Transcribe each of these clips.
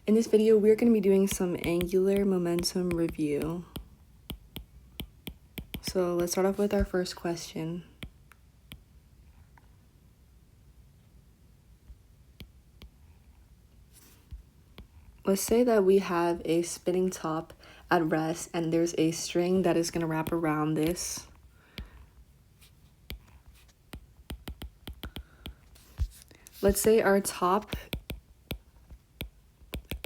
In this video, we're going to be doing some angular momentum review. So let's start off with our first question. Let's say that we have a spinning top at rest and there's a string that is going to wrap around this. Let's say our top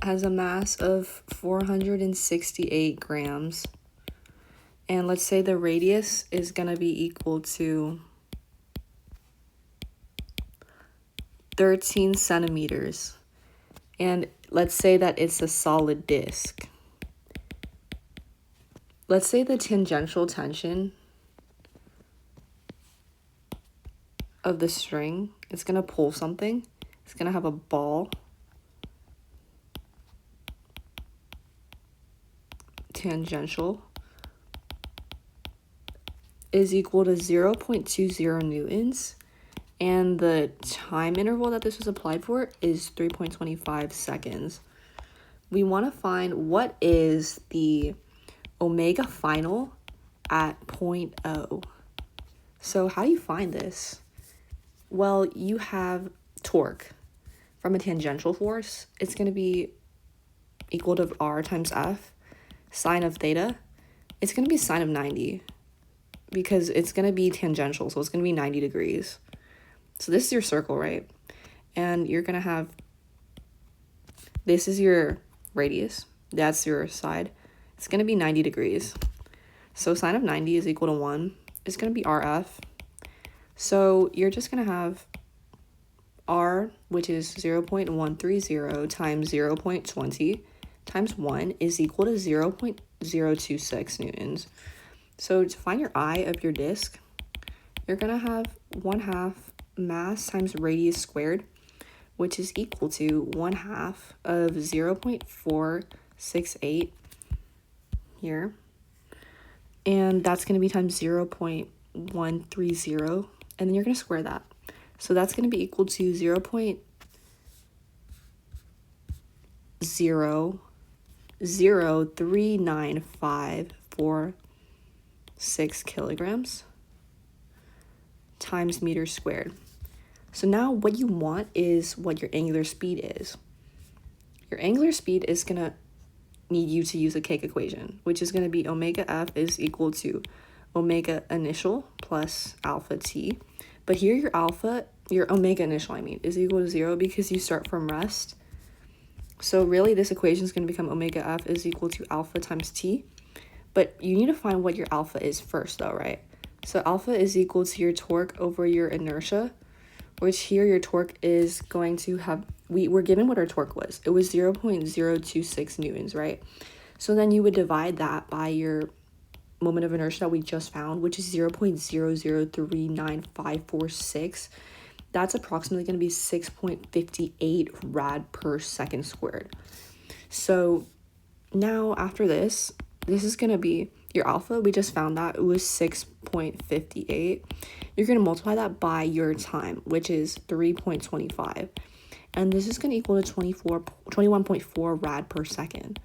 has a mass of 468 grams. And let's say the radius is going to be equal to 13 centimeters. And let's say that it's a solid disc. Let's say the tangential tension of the string, it's going to pull something. It's going to have a ball. Tangential is equal to 0.20 newtons. And the time interval that this was applied for is 3.25 seconds. We want to find what is the omega final at point O. So how do you find this? Well, you have torque from a tangential force. It's going to be equal to R times F. Sine of theta, it's going to be sine of 90 because it's going to be tangential. So it's going to be 90 degrees. So this is your circle, right? And you're going to have, this is your radius. That's your side. It's going to be 90 degrees. So sine of 90 is equal to 1. It's going to be RF. So you're just going to have R, which is 0.130 times 0.20 times 1 is equal to 0.026 newtons. So to find your I of your disc, you're going to have 1/2 mass times radius squared, which is equal to 1/2 of 0.468 here. And that's going to be times 0.130. And then you're going to square that. So that's going to be equal to 0.0039546 kilograms times meters squared. So now what you want is what your angular speed is. Your angular speed is going to need you to use a cake equation, which is going to be omega F is equal to omega initial plus alpha t. But here your omega initial, is equal to 0 because you start from rest. So really this equation is going to become omega F is equal to alpha times t. But you need to find what your alpha is first though, right? So alpha is equal to your torque over your inertia, which here your torque is going to have, we're given what our torque was. It was 0.026 newtons, right? So then you would divide that by your moment of inertia that we just found, which is 0.0039546. That's approximately going to be 6.58 rad per second squared. So now after this is going to be your alpha. We just found that it was 6.58. You're going to multiply that by your time, which is 3.25. And this is going to equal to 21.4 rad per second.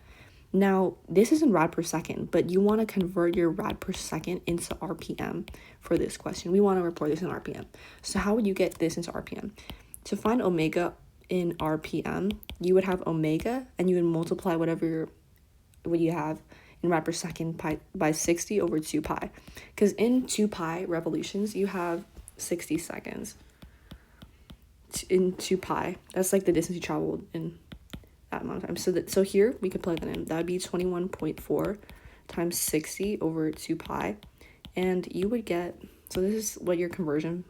Now, this is in rad per second, but you want to convert your rad per second into RPM for this question. We want to report this in RPM. So how would you get this into RPM? To find omega in RPM, you would have omega and you would multiply what you have in rad per second by 60 over 2 pi. Because in 2 pi revolutions, you have 60 seconds. In 2 pi, that's like the distance you traveled in that amount of time. So here we could plug that in. That would be 21.4 times 60 over 2 pi. And you would get, so this is what your conversion,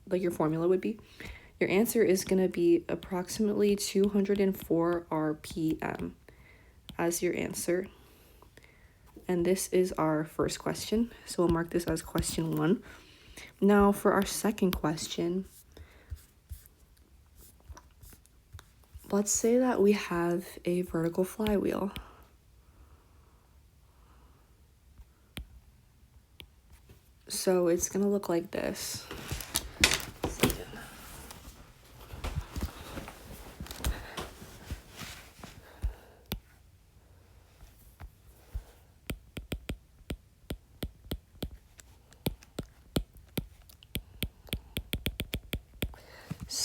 like your formula would be. Your answer is going to be approximately 204 RPM as your answer. And this is our first question. So we'll mark this as question 1. Now for our second question, let's say that we have a vertical flywheel. So it's going to look like this.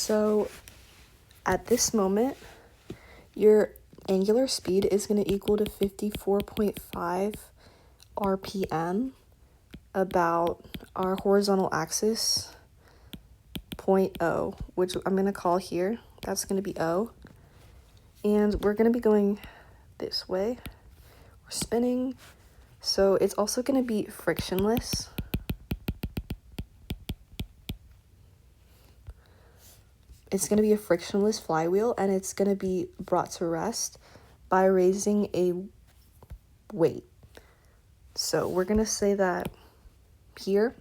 So at this moment, your angular speed is going to equal to 54.5 RPM about our horizontal axis, point O, which I'm going to call here. That's going to be O. And we're going to be going this way. We're spinning. So it's also going to be frictionless. It's going to be a frictionless flywheel, and it's going to be brought to rest by raising a weight. So we're going to say that here,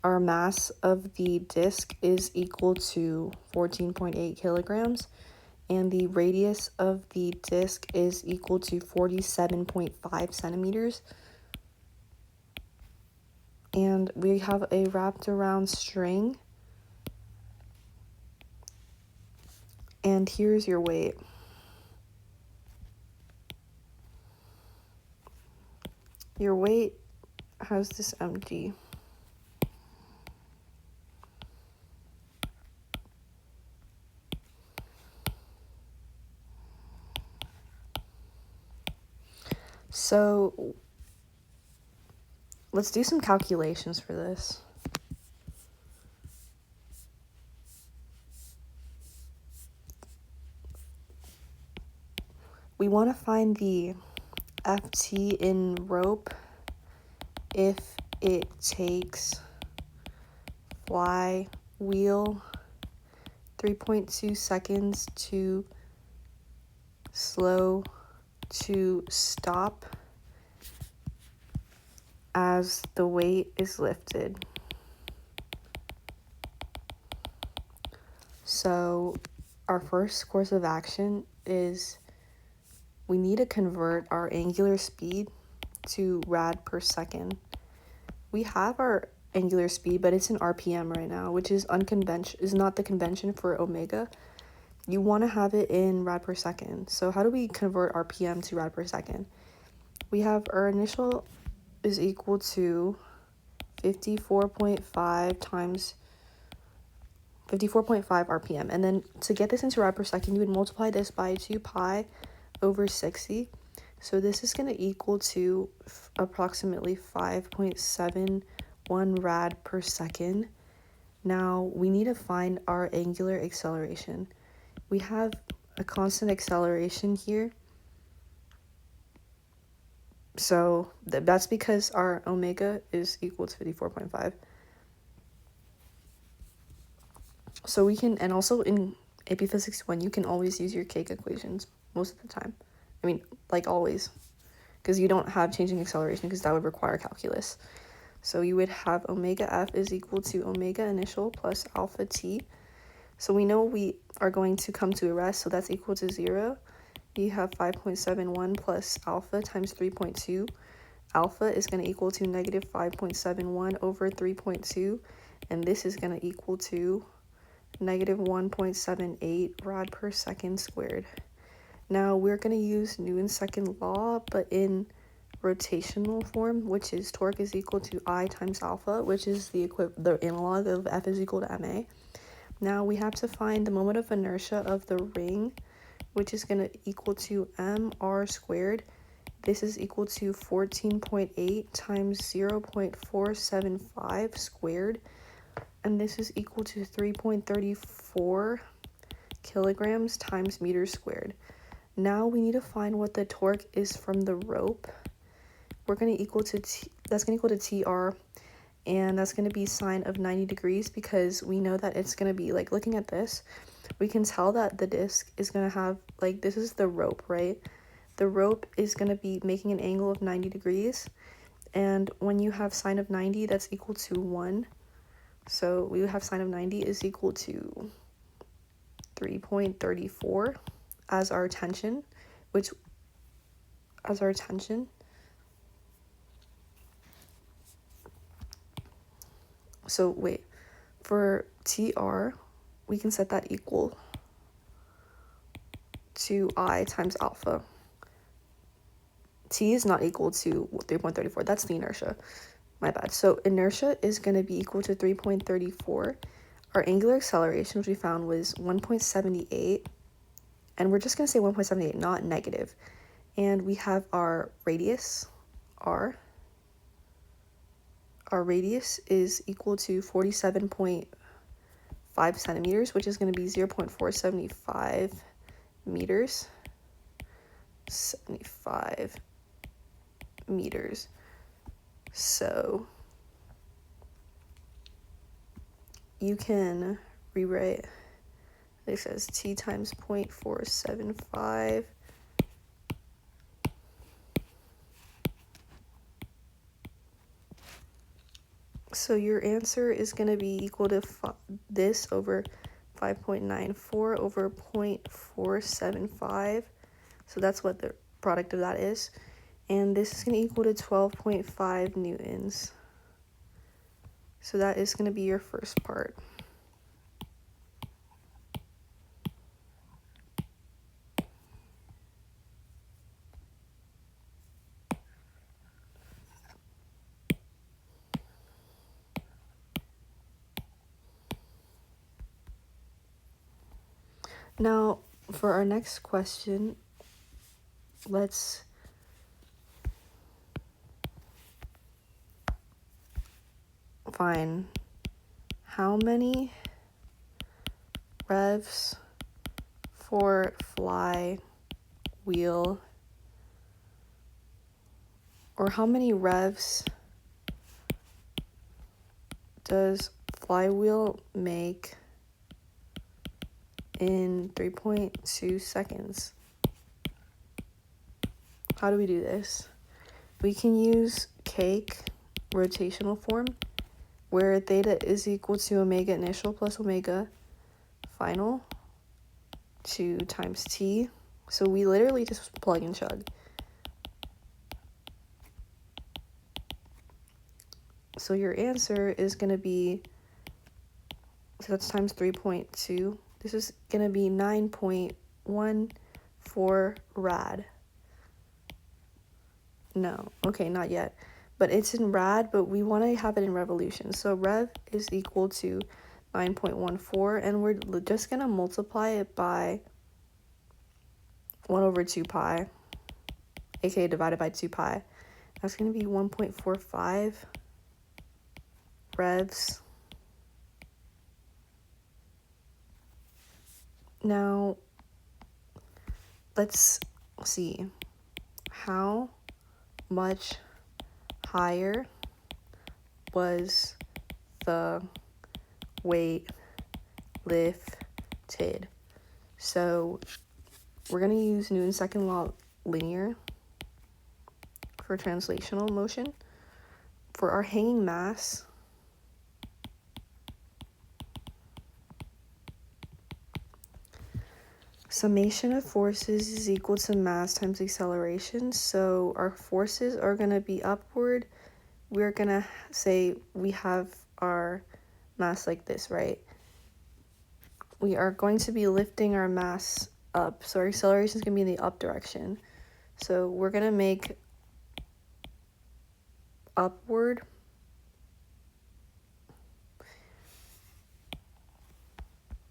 our mass of the disc is equal to 14.8 kilograms, and the radius of the disc is equal to 47.5 centimeters. And we have a wrapped around string. And here's your weight. Your weight has this mg. So let's do some calculations for this. We want to find the FT in rope if it takes flywheel 3.2 seconds to slow to stop as the weight is lifted. So our first course of action is we need to convert our angular speed to rad per second. We have our angular speed, but it's in RPM right now, which is not the convention for omega. You want to have it in rad per second. So how do we convert RPM to rad per second? We have our initial is equal to 54.5 times 54.5 RPM. And then to get this into rad per second, you would multiply this by 2 pi over 60. So this is going to equal to approximately 5.71 rad per second. Now we need to find our angular acceleration. We have a constant acceleration here. So that's because our omega is equal to 54.5. So we can, and also in AP Physics 1, you can always use your cake equations most of the time. I mean, like always, because you don't have changing acceleration because that would require calculus. So you would have omega f is equal to omega initial plus alpha t. So we know we are going to come to a rest, so that's equal to 0. You have 5.71 plus alpha times 3.2. Alpha is going to equal to negative 5.71 over 3.2, and this is going to equal to negative 1.78 rad per second squared. Now we're going to use Newton's second law, but in rotational form, which is torque is equal to I times alpha, which is the analog of F is equal to ma. Now we have to find the moment of inertia of the ring, which is going to equal to mr squared. This is equal to 14.8 times 0.475 squared, and this is equal to 3.34 kilograms times meters squared. Now we need to find what the torque is from the rope. We're going to equal to that's going to equal to TR, and that's going to be sine of 90 degrees because we know that it's going to be, like, looking at this, we can tell that the disc is going to have, like, this is the rope, right? The rope is going to be making an angle of 90 degrees, and when you have sine of 90, that's equal to 1. So we have sine of 90 is equal to 3.34 as our tension, So wait, for TR, we can set that equal to I times alpha. T is not equal to 3.34. That's the inertia. My bad. So inertia is going to be equal to 3.34. our angular acceleration, which we found, was 1.78, and we're just going to say 1.78, not negative. And we have our radius, r. Our radius is equal to 47.5 centimeters, which is going to be 0.475 meters. 75 meters. So you can rewrite this as t times 0.475 so your answer is going to be equal to this over 5.94 over 0.475. So that's what the product of that is. And this is going to equal to 12.5 newtons. So that is going to be your first part. Now, for our next question, let's find how many revs for flywheel, or how many revs does flywheel make in 3.2 seconds. How do we do this? We can use cake rotational form, where theta is equal to omega initial plus omega final 2 times t. So we literally just plug and chug. So your answer is going to be, so that's times 3.2. This is going to be 9.14 rad. No, okay, not yet. But it's in rad, but we want to have it in revolutions. So rev is equal to 9.14, and we're just going to multiply it by 1 over 2 pi, aka divided by 2 pi. That's going to be 1.45 revs. Now, let's see how much higher was the weight lifted. So we're going to use Newton's second law linear for translational motion. For our hanging mass, summation of forces is equal to mass times acceleration. So our forces are going to be upward. We're going to say we have our mass like this, right? We are going to be lifting our mass up. So our acceleration is going to be in the up direction. So we're going to make upward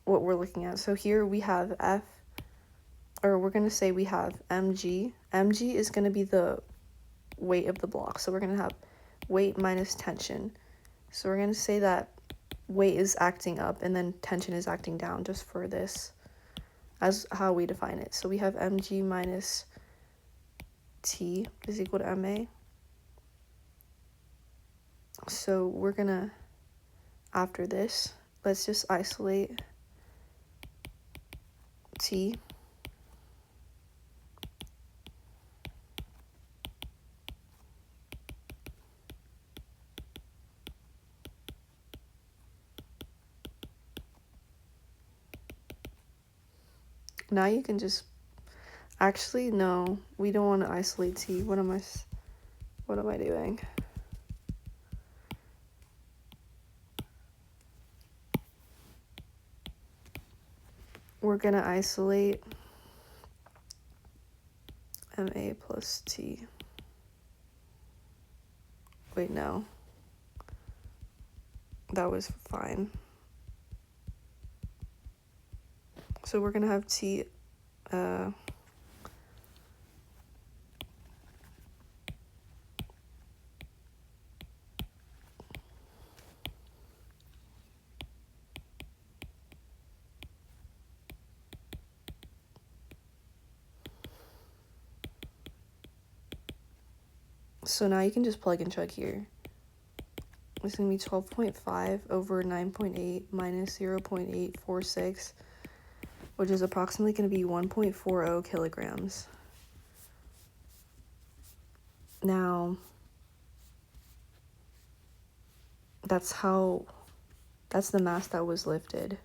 what we're looking at. So here we have F, or we're going to say we have mg. Mg is going to be the weight of the block. So we're going to have weight minus tension. So we're going to say that weight is acting up and then tension is acting down, just for this as how we define it. So we have mg minus t is equal to ma. So we're going to, after this, let's just isolate t. Now you can just, actually, no, we don't want to isolate t. What am I doing? We're going to isolate ma plus t. Wait, no. That was fine. So we're going to have T, so now you can just plug and chug here. It's going to be 12.5 over 9.8 minus 0.846, which is approximately going to be 1.40 kilograms. Now, that's the mass that was lifted.